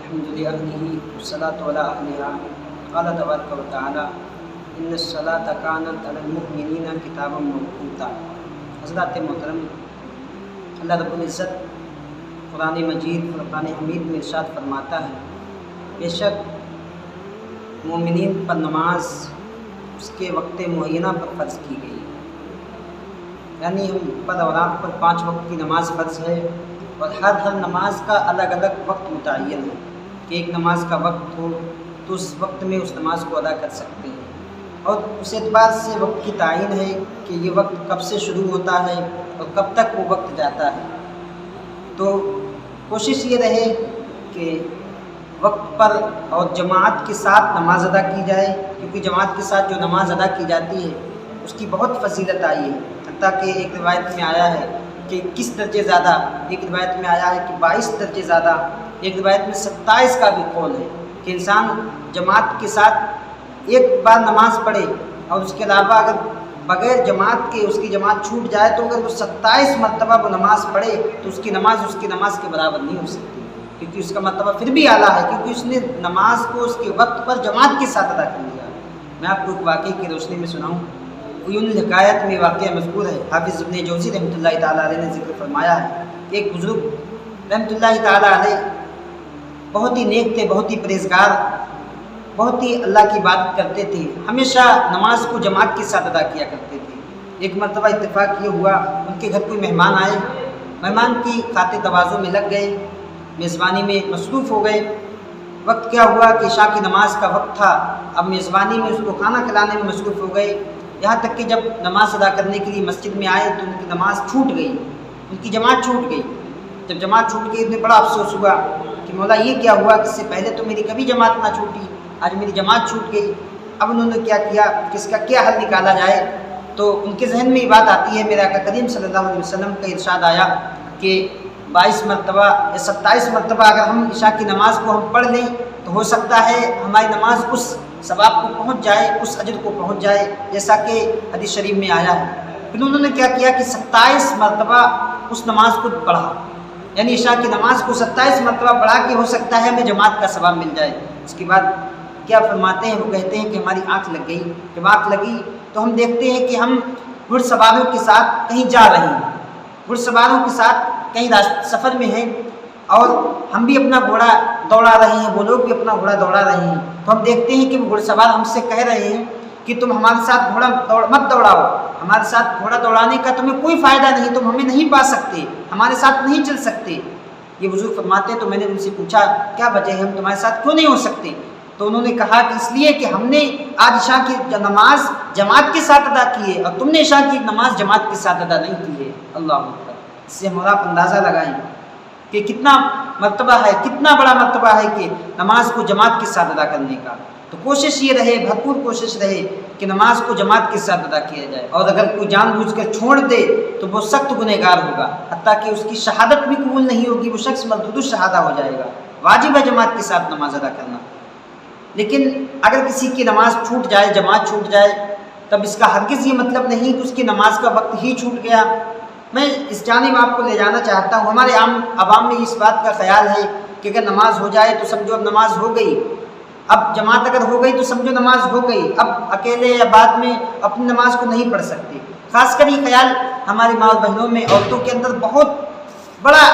الحمد لله والصلاة على أهلها قال تبارك وتعالى إن الصلاة كانت على المؤمنين كتابا موقوتا۔ حضرات محترم، اللہ رب العزت قرآن مجید فرقان حمید میں ارشاد فرماتا ہے، بے شک مومنین پر نماز اس کے وقت معینہ پر فرض کی گئی، یعنی ہم پر اور آپ پر 5 وقت کی نماز فرض ہے، اور ہر نماز کا الگ الگ وقت متعین ہے کہ ایک نماز کا وقت ہو تو اس وقت میں اس نماز کو ادا کر سکتے ہیں، اور اس اعتبار سے وقت کی تعین ہے کہ یہ وقت کب سے شروع ہوتا ہے اور کب تک وہ وقت جاتا ہے۔ تو کوشش یہ رہے کہ وقت پر اور جماعت کے ساتھ نماز ادا کی جائے، کیونکہ جماعت کے ساتھ جو نماز ادا کی جاتی ہے اس کی بہت فضیلت آئی ہے، حتیٰ کہ ایک روایت میں آیا ہے کہ 21 درجے زیادہ، ایک روایت میں آیا ہے کہ 22 درجے زیادہ، ایک روایت میں 27 کا بھی قول ہے کہ انسان جماعت کے ساتھ ایک بار نماز پڑھے اور اس کے علاوہ اگر بغیر جماعت کے اس کی جماعت چھوٹ جائے تو اگر وہ 27 مرتبہ وہ نماز پڑھے تو اس کی نماز کے برابر نہیں ہو سکتی، کیونکہ اس کا مرتبہ پھر بھی اعلیٰ ہے، کیونکہ اس نے نماز کو اس کے وقت پر جماعت کے ساتھ ادا کر لیا۔ میں آپ کو ایک واقعے کی روشنی میں سناؤں۔ عیون الحکایت میں واقعہ مذکور ہے، حافظ ابن جوزی رحمۃ اللہ تعالیٰ علیہ نے ذکر فرمایا ہے کہ ایک بزرگ رحمۃ اللہ تعالیٰ علیہ بہت ہی نیک تھے، بہت ہی پرہیزگار، بہت ہی اللہ کی عبادت کرتے تھے، ہمیشہ نماز کو جماعت کے ساتھ ادا کیا کرتے تھے۔ ایک مرتبہ اتفاق یہ ہوا، ان کے گھر کوئی مہمان آئے، مہمان کی خاطر تواضع میں لگ گئے، میزبانی میں مصروف ہو گئے۔ وقت کیا ہوا کہ عشاء کی نماز کا وقت تھا، اب میزبانی میں اس کو کھانا کھلانے میں مصروف ہو گئے، یہاں تک کہ جب نماز ادا کرنے کے لیے مسجد میں آئے تو ان کی نماز چھوٹ گئی، ان کی جماعت چھوٹ گئی۔ جب جماعت چھوٹ گئی انہیں بڑا افسوس ہوا کہ مولا یہ کیا ہوا، کہ اس سے پہلے تو میری کبھی جماعت نہ چھوٹی، آج میری جماعت چھوٹ گئی۔ اب انہوں نے کیا کیا کہ اس کا کیا حل نکالا جائے، تو ان کے ذہن میں یہ بات آتی ہے، میرے آقا کریم صلی اللہ علیہ وسلم کا ارشاد آیا کہ 22 مرتبہ یا 27 مرتبہ اگر ہم عشاء کی نماز کو ہم پڑھ لیں تو ہو سکتا ہے ہماری نماز اس ثواب کو پہنچ جائے، اس اجر کو پہنچ جائے، جیسا کہ حدیث شریف میں آیا ہے۔ پھر انہوں نے کیا کیا کہ 27 مرتبہ اس نماز کو پڑھا، یعنی عشاء کی نماز کو 27 مرتبہ پڑھا کہ ہو سکتا ہے ہمیں جماعت کا ثواب مل جائے۔ اس کے بعد کیا فرماتے ہیں، وہ کہتے ہیں کہ ہماری آنکھ لگ گئی۔ جب آنکھ لگی تو ہم دیکھتے ہیں کہ ہم گھڑ سواروں کے ساتھ کہیں جا رہے ہیں، گھڑ سواروں کے ساتھ کہیں سفر میں ہیں، اور ہم بھی اپنا گھوڑا دوڑا رہے ہیں، وہ لوگ بھی اپنا گھوڑا دوڑا رہے ہیں، تو ہم دیکھتے ہیں کہ وہ گھڑ سوار ہم سے کہہ رہے ہیں کہ تم ہمارے ساتھ گھوڑا مت دوڑاؤ، ہمارے ساتھ گھوڑا دوڑانے کا تمہیں کوئی فائدہ نہیں، تم ہمیں نہیں پا سکتے، ہمارے ساتھ نہیں چل سکتے۔ یہ بزرگ فرماتے ہیں تو میں نے ان سے پوچھا کیا وجہ ہے، ہم تمہارے ساتھ کیوں نہیں ہو سکتے؟ تو انہوں نے کہا کہ اس لیے کہ ہم نے آج عشاء کی نماز جماعت کے ساتھ ادا کی ہے، اور تم نے عشاء کی نماز جماعت کے ساتھ ادا نہیں کی ہے۔ اللہ اکبر۔ اس سے ہم آپ اندازہ لگائیں کہ کتنا مرتبہ ہے، کتنا بڑا مرتبہ ہے کہ نماز کو جماعت کے ساتھ ادا کرنے کا۔ تو کوشش یہ رہے، بھرپور کوشش رہے کہ نماز کو جماعت کے ساتھ ادا کیا جائے، اور اگر کوئی جان بوجھ کر چھوڑ دے تو وہ سخت گنہگار ہوگا، حتیٰ کہ اس کی شہادت بھی قبول نہیں ہوگی، وہ شخص مردود الشہادہ ہو جائے گا۔ واجب ہے جماعت کے ساتھ نماز ادا کرنا، لیکن اگر کسی کی نماز چھوٹ جائے، جماعت چھوٹ جائے، تب اس کا ہرگز یہ مطلب نہیں کہ اس کی نماز کا وقت ہی چھوٹ گیا۔ میں اس جانب آپ کو لے جانا چاہتا ہوں، ہمارے عوام میں اس بات کا خیال ہے کہ اگر نماز ہو جائے تو سمجھو اب نماز ہو گئی، اب جماعت اگر ہو گئی تو سمجھو نماز ہو گئی، اب اکیلے یا بعد میں اپنی نماز کو نہیں پڑھ سکتے۔ خاص کر یہ خیال ہماری ماں اور بہنوں میں، عورتوں کے اندر بہت بڑا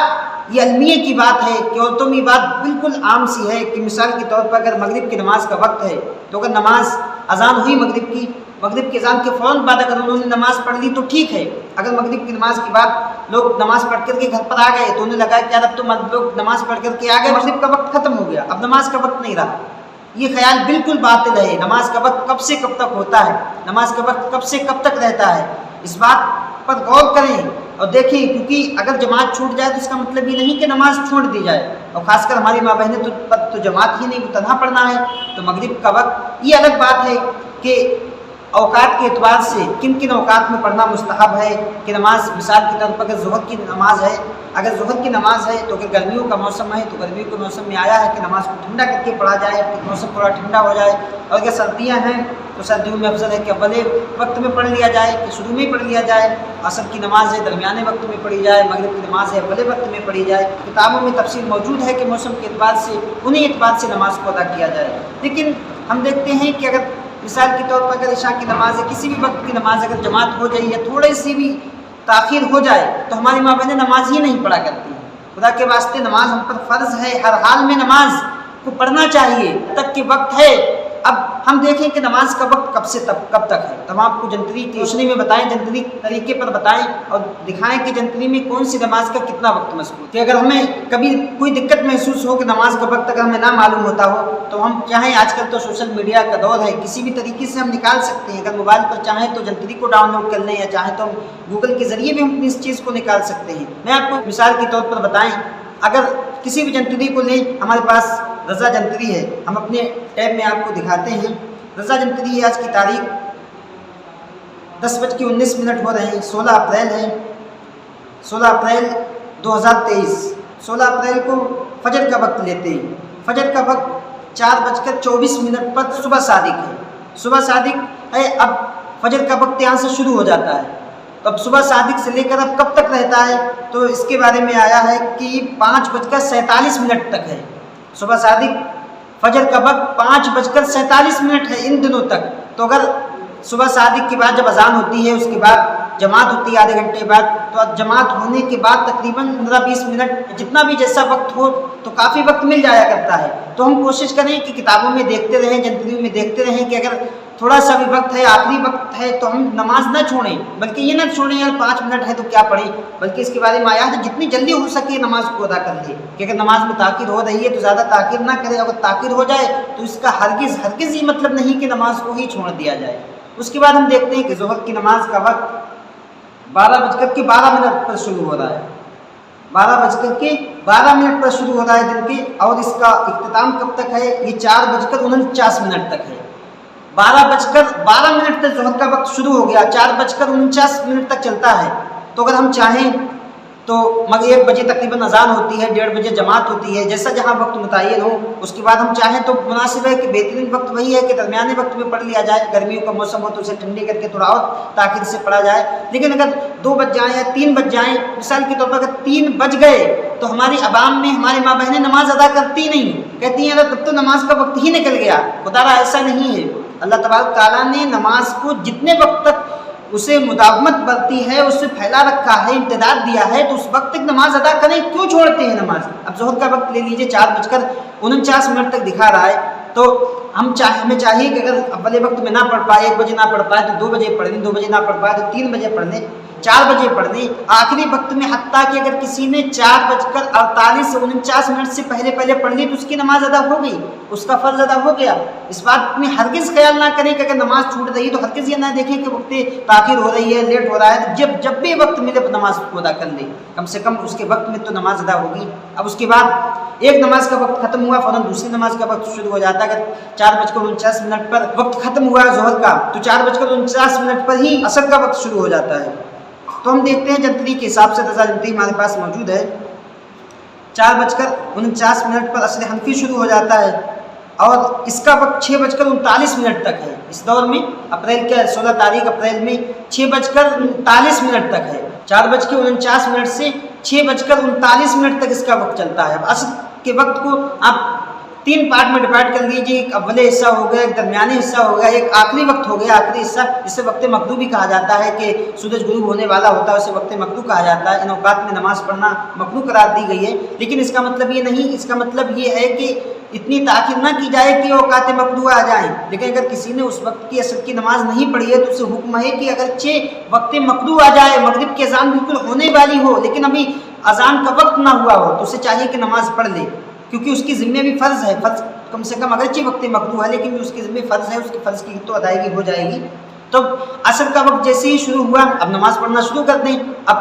یہ المیہ کی بات ہے کہ عورتوں میں یہ بات بالکل عام سی ہے کہ مثال کے طور پر اگر مغرب کی نماز کا وقت ہے تو اگر نماز اذان ہوئی مغرب کی اذان کے فوراً بعد اگر انہوں نے نماز پڑھ لی تو ٹھیک ہے، اگر مغرب کی نماز کے بعد لوگ نماز پڑھ کر کے گھر پر آ گئے تو انہیں لگا کہ یار اب تو لوگ نماز پڑھ کر کے آ گئے، مغرب کا وقت ختم ہو گیا، اب نماز کا وقت نہیں رہا۔ یہ خیال بالکل باطل ہے۔ نماز کا وقت کب سے کب تک ہوتا ہے، نماز کا وقت کب سے کب تک رہتا ہے، اس بات پر غور کریں اور دیکھیں، کیونکہ اگر جماعت چھوٹ جائے تو اس کا مطلب یہ نہیں کہ نماز چھوڑ دی جائے، اور خاص کر ہماری ماں بہنیں تو جماعت ہی نہیں، وہ تنہا پڑھنا ہے، تو مغرب کا وقت یہ الگ بات ہے کہ اوقات کے اعتبار سے کن کن اوقات میں پڑھنا مستحب ہے کہ نماز مثال کے طور پر اگر ظہر کی نماز ہے، اگر ظہر کی نماز ہے تو اگر گرمیوں کا موسم ہے تو گرمیوں کے موسم میں آیا ہے کہ نماز کو ٹھنڈا کر کے پڑھا جائے، موسم تھوڑا ٹھنڈا ہو جائے، اور اگر سردیاں ہیں تو سردیوں میں افضل ہے کہ اولے وقت میں پڑھ لیا جائے کہ شروع میں ہی پڑھ لیا جائے، عصر کی نماز ہے درمیانے وقت میں پڑھی جائے، مغرب کی نماز ہے اولے وقت میں پڑھی جائے۔ کتابوں میں تفصیل موجود ہے کہ موسم کے اعتبار سے انہیں اعتبار سے نماز کو ادا کیا جائے، لیکن ہم دیکھتے ہیں کہ اگر مثال کے طور پر اگر عشاء کی نماز ہے، کسی بھی وقت کی نماز اگر جماعت ہو جائے یا تھوڑی سی بھی تاخیر ہو جائے تو ہماری ماں بہنیں نماز ہی نہیں پڑھا کرتی ہیں۔ خدا کے واسطے نماز ہم پر فرض ہے، ہر حال میں نماز کو پڑھنا چاہیے تک کہ وقت ہے۔ اب ہم دیکھیں کہ نماز کا وقت کب سے کب تک ہے، تو ہم آپ کو جنتری کی روشنی میں بتائیں، جنتری طریقے پر بتائیں اور دکھائیں کہ جنتری میں کون سی نماز کا کتنا وقت مذکور، کہ اگر ہمیں کبھی کوئی دقت محسوس ہو کہ نماز کا وقت اگر ہمیں نہ معلوم ہوتا ہو تو ہم چاہیں، آج کل تو سوشل میڈیا کا دور ہے، کسی بھی طریقے سے ہم نکال سکتے ہیں، اگر موبائل پر چاہیں تو جنتری کو ڈاؤن لوڈ کر لیں یا چاہیں تو ہم گوگل کے ذریعے بھی ہم اس چیز کو نکال سکتے ہیں۔ میں آپ کو مثال کے طور پر بتائیں، اگر کسی بھی جنتری کو لیں، ہمارے پاس رضا جنتری ہے، ہم اپنے ٹیب میں آپ کو دکھاتے ہیں۔ رضا جنتری ہے، آج کی تاریخ 10:19 ہو رہے ہیں، 16 اپریل ہے، 16 اپریل 2023۔ 16 اپریل کو فجر کا وقت لیتے ہیں، فجر کا وقت 4:24 پر صبح صادق ہے، صبح صادق ہے۔ اب فجر کا وقت یہاں سے شروع ہو جاتا ہے، تو اب صبح صادق سے لے کر اب کب تک رہتا ہے تو اس کے بارے میں آیا ہے کہ 5:47 تک ہے۔ صبح صادق فجر کا وقت 5:47 ہے ان دنوں تک۔ تو اگر صبح صادق کے بعد جب اذان ہوتی ہے، اس کے بعد جماعت ہوتی ہے آدھے گھنٹے بعد، تو جماعت ہونے کے بعد تقریباً 15-20 منٹ جتنا بھی جیسا وقت ہو تو کافی وقت مل جایا کرتا ہے۔ تو ہم کوشش کریں کہ کتابوں میں دیکھتے رہیں، جنتریوں میں دیکھتے رہیں کہ اگر تھوڑا سا بھی وقت ہے، آخری وقت ہے، تو ہم نماز نہ چھوڑیں، بلکہ یہ نہ چھوڑیں یار 5 منٹ ہے تو کیا پڑھیں، بلکہ اس کے بارے میں آیا ہے جتنی جلدی ہو سکے نماز کو ادا کر لے، کہ اگر نماز میں تاخیر ہو رہی ہے تو زیادہ تاخیر نہ کرے، اگر تاخیر ہو جائے تو اس کا ہرگز یہ مطلب نہیں کہ نماز کو ہی چھوڑ دیا جائے۔ اس کے بعد ہم دیکھتے ہیں کہ ظہر کی نماز کا وقت 12:12 پر شروع ہو رہا ہے، 12:12 پر شروع ہو رہا ہے دن کے، اور اس کا اختتام کب تک ہے، یہ 4:49 تک ہے۔ 12:12 تک ظہر کا وقت شروع ہو گیا، 4:49 تک چلتا ہے۔ تو اگر ہم چاہیں تو مگر 1 بجے تقریباً اذان ہوتی ہے، 1:30 بجے جماعت ہوتی ہے، جیسا جہاں وقت متعین ہو، اس کے بعد ہم چاہیں تو مناسب ہے کہ بہترین وقت وہی ہے کہ درمیانے وقت میں پڑھ لیا جائے، گرمیوں کا موسم ہو تو اسے ٹھنڈے کر کے تھوڑا اور تاخیر سے پڑھا جائے۔ لیکن اگر 2 بج جائیں یا 3 بج جائیں، مثال کے طور پر اگر 3 بج گئے تو ہماری عوام میں ہماری ماں بہنیں نماز ادا کرتی نہیں، کہتی ہیں تب تو نماز کا وقت ہی نکل گیا۔ خدا را ایسا نہیں ہے، اللہ تبارک تعالیٰ نے نماز کو جتنے وقت تک اسے مداومت برتی ہے، اسے پھیلا رکھا ہے، امتداد دیا ہے، تو اس وقت تک نماز ادا کریں، کیوں چھوڑتے ہیں نماز؟ اب ظہر کا وقت لے لیجئے، 4:49 تک دکھا رہا ہے، تو ہمیں چاہیے کہ اگر اولے وقت میں نہ پڑھ پائے، 1 بجے نہ پڑھ پائے تو 2 بجے پڑھ لیں، 2 بجے نہ پڑھ پائے تو 3 بجے پڑھ لیں، 4 بجے پڑھ لیں، آخری وقت میں، حتیٰ کہ اگر کسی نے 4:48 سے پہلے پڑھ لی تو اس کی نماز ادا ہو گئی، اس کا فرض ادا ہو گیا۔ اس بات میں ہرگز خیال نہ کریں کہ اگر نماز چھوٹ رہی ہے تو ہرگز یہ نہ دیکھیں کہ وقت تاخیر ہو رہی ہے، لیٹ ہو رہا ہے، جب بھی وقت ملے نماز کو ادا کر لیں، کم سے کم اس کے وقت میں تو نماز ادا ہوگی۔ اب اس کے بعد ایک نماز کا وقت ختم ہوا، فوراً دوسری نماز کا وقت شروع ہو جاتا ہے۔ اگر 4:49 پر وقت ختم ہوا ظہر کا تو 4:49 پر ہی عصر کا وقت شروع ہو جاتا ہے۔ تو ہم دیکھتے ہیں جنتری کے حساب سے، رضا جنتری ہمارے پاس موجود ہے، 4:49 پر عصر حنفی شروع ہو جاتا ہے، اور اس کا وقت 6:39 تک ہے۔ اس دور میں اپریل کے 16 تاریخ اپریل میں 6:39 تک ہے، 4:49 سے 6:39 تک اس کا وقت چلتا ہے۔ اب عصر کے وقت کو آپ 3 پارٹ میں ڈیوائڈ کر لیجیے، ایک اولے حصہ ہو گیا، ایک درمیانی حصہ ہو گیا، ایک آخری وقت ہو گیا، آخری حصہ جسے وقت مغرب بھی کہا جاتا ہے، کہ سورج غروب ہونے والا ہوتا ہے اسے وقت مغرب کہا جاتا ہے۔ ان اوقات میں نماز پڑھنا مکروہ قرار دی گئی ہے، لیکن اس کا مطلب یہ نہیں، اس کا مطلب یہ ہے کہ اتنی تاخیر نہ کی جائے کہ اوقات مکروہ آ جائیں۔ لیکن اگر کسی نے اس وقت کی عصر کی نماز نہیں پڑھی ہے تو اسے حکم ہے کہ اگرچہ وقت مکروہ آ جائے، مغرب کی اذان بالکل ہونے والی ہو لیکن ابھی اذان کا وقت نہ ہوا ہو، تو اسے چاہیے کہ نماز پڑھ لے، کیونکہ اس کی ذمہ بھی فرض ہے، فرض کم سے کم اگرچہ وقت مکروہ ہے لیکن اس کے ذمہ فرض ہے، اس کے فرض کی تو ادائیگی ہو جائے گی۔ تو عصر کا وقت جیسے ہی شروع ہوا، اب نماز پڑھنا شروع کر دیں۔ اب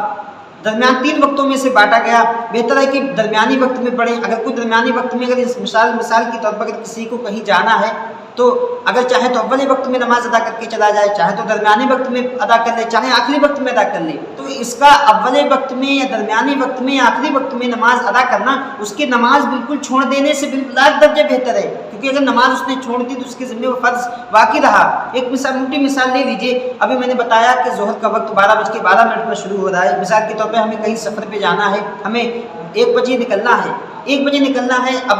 درمیان 3 وقتوں میں سے بانٹا گیا، بہتر ہے کہ درمیانی وقت میں پڑھیں. اگر کوئی درمیانی وقت میں اگر مثال کے طور پر اگر کسی کو کہیں جانا ہے تو اگر چاہے تو اول وقت میں نماز ادا کر کے چلا جائے، چاہے تو درمیانی وقت میں ادا کر لے، چاہے آخری وقت میں ادا کر لے. تو اس کا اول وقت میں یا درمیانی وقت میں یا آخری وقت میں نماز ادا کرنا اس کی نماز بالکل چھوڑ دینے سے بالکل لاکھ درجے بہتر ہے. کیونکہ اگر نماز اس نے چھوڑ دی تو اس کے ذمہ وہ فرض باقی رہا. ایک موٹی مثال لے لیجیے. ابھی میں نے بتایا کہ ظہر کا وقت 12:12 پر شروع ہو رہا ہے. مثال کے طور پہ ہمیں کہیں سفر پہ جانا ہے، ہمیں 1 بجے نکلنا ہے. 1 بجے نکلنا ہے. اب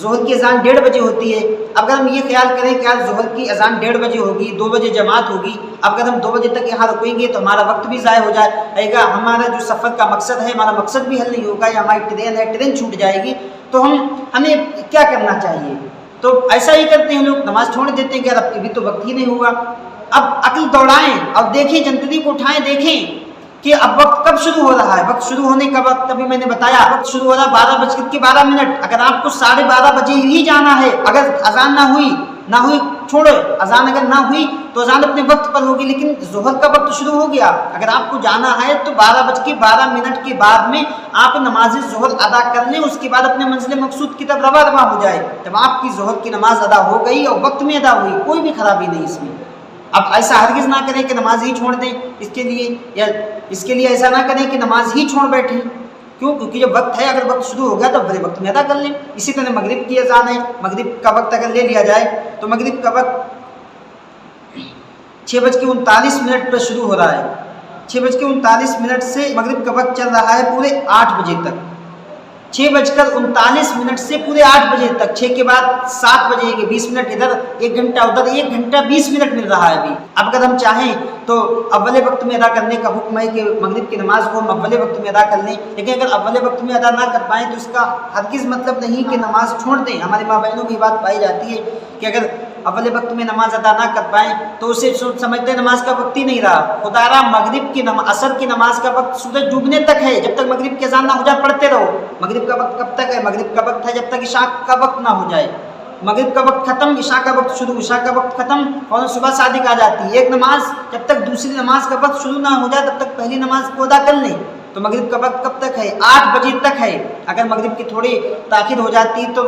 ظہر کی اذان 1:30 بجے ہوتی ہے. اب اگر ہم یہ خیال کریں کہ آج ظہر کی اذان 1:30 بجے ہوگی، 2 بجے جماعت ہوگی، اب اگر ہم 2 بجے تک یہاں رکیں گے تو ہمارا وقت بھی ضائع ہو جائے گا، ہمارا جو سفر کا مقصد ہے ہمارا مقصد بھی حل نہیں ہوگا، یا ہماری ٹرین ہے ٹرین چھوٹ جائے گی. تو ہمیں کیا کرنا چاہیے؟ تو ایسا ہی کرتے ہیں لوگ، نماز چھوڑ دیتے ہیں کہ یار ابھی تو وقت ہی نہیں ہوا. اب عقل دوڑائیں اور دیکھیں، جنتری کو اٹھائیں، دیکھیں کہ اب وقت کب شروع ہو رہا ہے. وقت شروع ہونے کا وقت ابھی میں نے بتایا، وقت شروع ہو رہا 12:12. اگر آپ کو 12:30 بجے ہی جانا ہے، اگر اذان نہ ہوئی چھوڑو، اذان اگر نہ ہوئی تو اذان اپنے وقت پر ہوگی، لیکن ظہر کا وقت شروع ہو گیا. اگر آپ کو جانا ہے تو 12:12 کے بعد میں آپ نماز ظہر ادا کر لیں، اس کے بعد اپنے منزل مقصود کی طرف رواں ہو جائے. جب آپ کی ظہر کی نماز ادا ہو گئی اور وقت میں ادا ہوئی، کوئی بھی خرابی نہیں اس میں. اب ایسا ہرگز نہ کریں کہ نماز ہی چھوڑ دیں اس کے لیے ایسا نہ کریں کہ نماز ہی چھوڑ بیٹھیں. کیوں؟ کیونکہ جب وقت ہے، اگر وقت شروع ہو گیا تو بڑے وقت میں ادا کر لیں. اسی طرح مغرب کی اذان ہے، مغرب کا وقت اگر لے لیا جائے تو مغرب کا وقت 6:39 پر شروع ہو رہا ہے. 6:39 سے مغرب کا وقت چل رہا ہے پورے 8 بجے تک. 6:39 سے پورے 8 بجے تک. 6 کے بعد 7 بجے گے، 20 منٹ ادھر، 1 گھنٹہ ادھر، 1 گھنٹہ 20 منٹ مل رہا ہے ابھی. اب اگر ہم چاہیں تو اول وقت میں ادا کرنے کا حکم ہے کہ مغرب کی نماز کو ہم اول وقت میں ادا کر لیں. لیکن اگر اول وقت میں ادا نہ کر پائیں تو اس کا ہرگز مطلب نہیں کہ نماز چھوڑ دیں. ہمارے ماں بہنوں کی بات پائی جاتی ہے کہ اگر اول وقت میں نماز ادا نہ کر پائیں تو اسے سمجھتے ہیں نماز کا وقت ہی نہیں رہا. خدا را مغرب کی عصر کی نماز کا وقت سورج ڈوبنے تک ہے. جب تک مغرب کی اذان نہ ہو جائے پڑھتے رہو. مغرب کا وقت کب تک ہے؟ مغرب کا وقت ہے جب تک عشاء کا وقت نہ ہو جائے. مغرب کا وقت ختم، عشاء کا وقت شروع، عشاء کا وقت ختم اور صبح صادق آ جاتی ہے. ایک نماز جب تک دوسری نماز کا وقت شروع نہ ہو جائے تب تک پہلی نماز کو ادا کر لیں. تو مغرب کا وقت کب تک ہے؟ 8 بجے تک ہے. اگر مغرب کی تھوڑی تاخیر ہو جاتی تو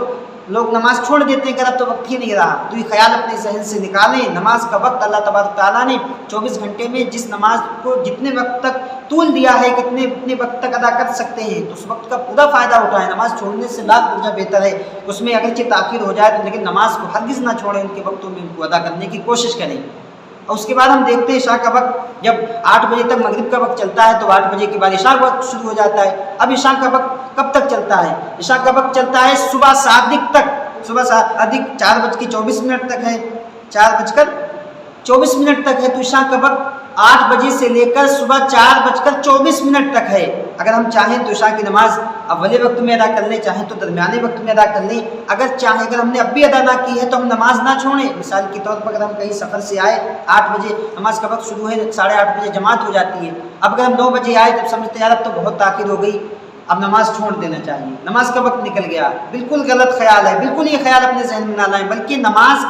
لوگ نماز چھوڑ دیتے ہیں کہ اب تو وقت ہی نہیں رہا. تو یہ خیال اپنے ذہن سے نکالیں. نماز کا وقت اللہ تبارک تعالیٰ نے 24 گھنٹے میں جس نماز کو جتنے وقت تک طول دیا ہے، کتنے وقت تک ادا کر سکتے ہیں، تو اس وقت کا پورا فائدہ اٹھائیں. نماز چھوڑنے سے لاکھ درجہ بہتر ہے. اس میں اگرچہ تاخیر ہو جائے تو لیکن نماز کو ہرگز نہ چھوڑیں، ان کے وقتوں میں ان کو ادا کرنے کی کوشش کریں. اور اس کے بعد ہم دیکھتے ہیں عشاء کا وقت جب 8 بجے تک مغرب کا وقت چلتا ہے تو 8 بجے کے بعد عشاء کا وقت شروع ہو جاتا ہے. اب عشاء کا وقت کب تک چلتا ہے؟ عشاء کا وقت چلتا ہے صبح صادق تک. صبح صادق 4:24 تک ہے. 4:24 تک ہے. تو عشاء کا وقت 8 بجے سے لے کر صبح 4:24 تک ہے. اگر ہم چاہیں تو عشاء کی نماز اول وقت میں ادا کر لیں، چاہیں تو درمیانے وقت میں ادا کر لیں. اگر ہم نے اب بھی ادا نہ کی ہے تو ہم نماز نہ چھوڑیں. مثال کے طور پر اگر ہم کہیں سفر سے آئے، 8 بجے نماز کا وقت شروع ہے، 8:30 بجے جماعت ہو جاتی ہے. اب اگر ہم 9 بجے آئے تب سمجھتے ہیں یار اب تو بہت تاخیر ہو گئی، اب نماز چھوڑ دینا چاہیے، نماز کا وقت نکل گیا. بالکل غلط خیال ہے. بالکل یہ خیال اپنے ذہن میں نہ لائیں، بلکہ نماز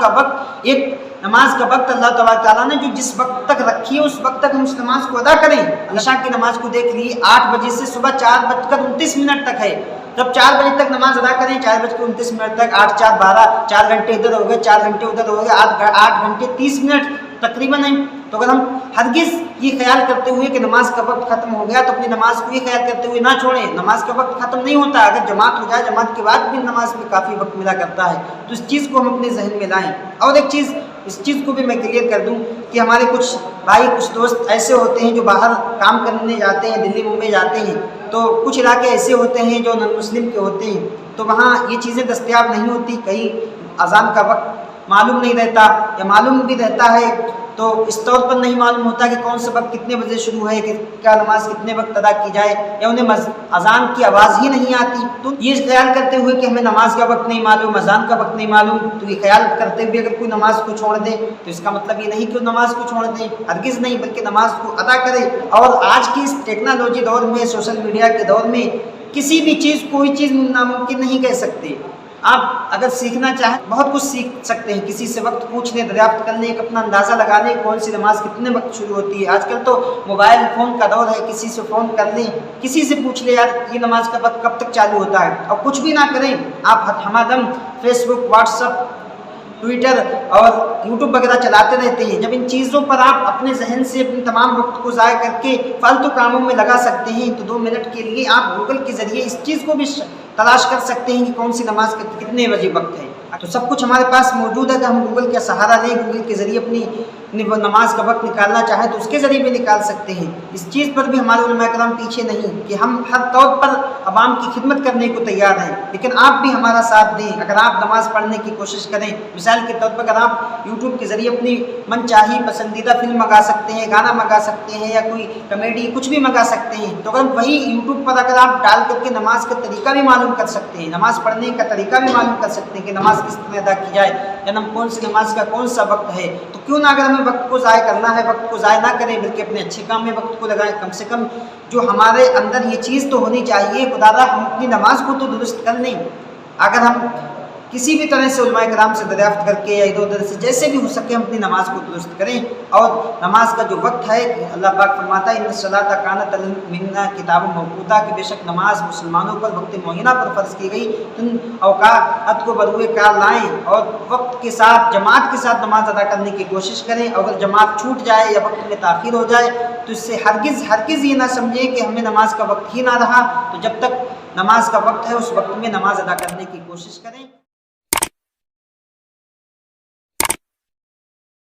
کا وقت اللہ تبارک تعالیٰ نے جو جس وقت تک رکھی ہے اس وقت تک ہم اس نماز کو ادا کریں. عشاء کی نماز کو دیکھ لیے 8 بجے سے صبح 4:29 تک ہے. جب 4 بجے تک نماز ادا کریں، 4:29 تک، 8 4 12، 4 گھنٹے ادھر ہو گئے، 4 گھنٹے ادھر ہو گئے، 8 گھنٹے 30 منٹ تقریباً ہے. تو اگر ہم ہرگز یہ خیال کرتے ہوئے کہ نماز کا وقت ختم ہو گیا تو اپنی نماز کو یہ خیال کرتے ہوئے نہ چھوڑیں. نماز کا وقت ختم نہیں ہوتا. اگر جماعت ہو جائے، جماعت کے بعد بھی نماز میں کافی وقت ملا کرتا ہے. تو اس چیز کو ہم اپنے ذہن میں لائیں. اور ایک چیز، اس چیز کو بھی میں کلیئر کر دوں کہ ہمارے کچھ بھائی، کچھ دوست ایسے ہوتے ہیں جو باہر کام کرنے جاتے ہیں، دلی ممبئی جاتے ہیں. تو کچھ علاقے ایسے ہوتے ہیں جو نان مسلم کے ہوتے ہیں، تو وہاں یہ چیزیں دستیاب نہیں ہوتی. کہیں اذان کا وقت معلوم نہیں رہتا، یا معلوم بھی رہتا ہے تو اس طور پر نہیں معلوم ہوتا کہ کون سا وقت کتنے بجے شروع ہے، کہ کیا نماز کتنے وقت ادا کی جائے، یا انہیں اذان کی آواز ہی نہیں آتی. تو یہ خیال کرتے ہوئے کہ ہمیں نماز کا وقت نہیں معلوم، اذان کا وقت نہیں معلوم، تو یہ خیال کرتے ہوئے اگر کوئی نماز کو چھوڑ دے تو اس کا مطلب یہ نہیں کہ وہ نماز کو چھوڑ دیں، ہرگز نہیں، بلکہ نماز کو ادا کرے. اور آج کی اس ٹیکنالوجی دور میں، سوشل میڈیا کے دور میں، کسی بھی چیز، کوئی چیز ناممکن نہیں کہہ سکتے. آپ اگر سیکھنا چاہیں بہت کچھ سیکھ سکتے ہیں، کسی سے وقت پوچھ لیں، دریافت کر لیں، ایک اپنا اندازہ لگا لیں کون سی نماز کتنے وقت شروع ہوتی ہے۔ آج کل تو موبائل فون کا دور ہے، کسی سے فون کر لیں، کسی سے پوچھ لیں یار یہ نماز کا وقت کب تک چالو ہوتا ہے، اور کچھ بھی نہ کریں آپ ہمہ دم فیس بک، واٹس ایپ، ٹویٹر اور یوٹیوب وغیرہ چلاتے رہتے ہیں۔ جب ان چیزوں پر آپ اپنے ذہن سے اپنے تمام وقت کو ضائع کر کے فالتو کاموں میں لگا سکتے ہیں، تو 2 منٹ کے لیے آپ گوگل کے ذریعے اس چیز کو بھی تلاش کر سکتے ہیں کہ کون سی نماز کا کتنے بجے وقت ہے۔ تو سب کچھ ہمارے پاس موجود ہے، کہ ہم گوگل کا سہارا لیں، گوگل کے ذریعے اپنی نماز کا وقت نکالنا چاہیں تو اس کے ذریعے بھی نکال سکتے ہیں۔ اس چیز پر بھی ہمارے علماء کرام پیچھے نہیں کہ ہم ہر طور پر عوام کی خدمت کرنے کو تیار ہیں، لیکن آپ بھی ہمارا ساتھ دیں۔ اگر آپ نماز پڑھنے کی کوشش کریں، مثال کے طور پر اگر آپ یوٹیوب کے ذریعے اپنی من چاہی پسندیدہ فلم منگا سکتے ہیں، گانا منگا سکتے ہیں، یا کوئی کامیڈی کچھ بھی منگا سکتے ہیں، تو اگر وہی یوٹیوب پر اگر آپ ڈال کر کے نماز کا طریقہ بھی معلوم کر سکتے ہیں، نماز پڑھنے کا طریقہ بھی معلوم کر سکتے ہیں کہ نماز کس طرح ادا کی جائے، یا کون سی نماز کا کون سا وقت ہے، تو کیوں نہ اگر ہمیں وقت کو ضائع کرنا ہے، وقت کو ضائع نہ کریں بلکہ اپنے اچھے کام میں وقت کو لگائیں۔ کم سے کم جو ہمارے اندر یہ چیز تو ہونی چاہیے، خدا ہم اپنی نماز کو تو درست کر لیں۔ اگر ہم کسی بھی طرح سے علماء کرام سے دریافت کر کے یا ادھر ادھر سے جیسے بھی ہو سکے ہم اپنی نماز کو درست کریں، اور نماز کا جو وقت ہے اللہ پاک فرماتا ہے ان الصلاۃ کانت علی المؤمنین کتابا موقوتا، کہ بے شک نماز مسلمانوں پر وقت معینہ پر فرض کی گئی، تم اوقات کو بروئے کار لائیں اور وقت کے ساتھ جماعت کے ساتھ نماز ادا کرنے کی کوشش کریں۔ اگر جماعت چھوٹ جائے یا وقت میں تاخیر ہو جائے تو اس سے ہرگز یہ نہ سمجھیں کہ ہمیں نماز کا وقت ہی نہ رہا، تو جب تک نماز کا وقت ہے اس وقت میں نماز ادا کرنے کی کوشش کریں۔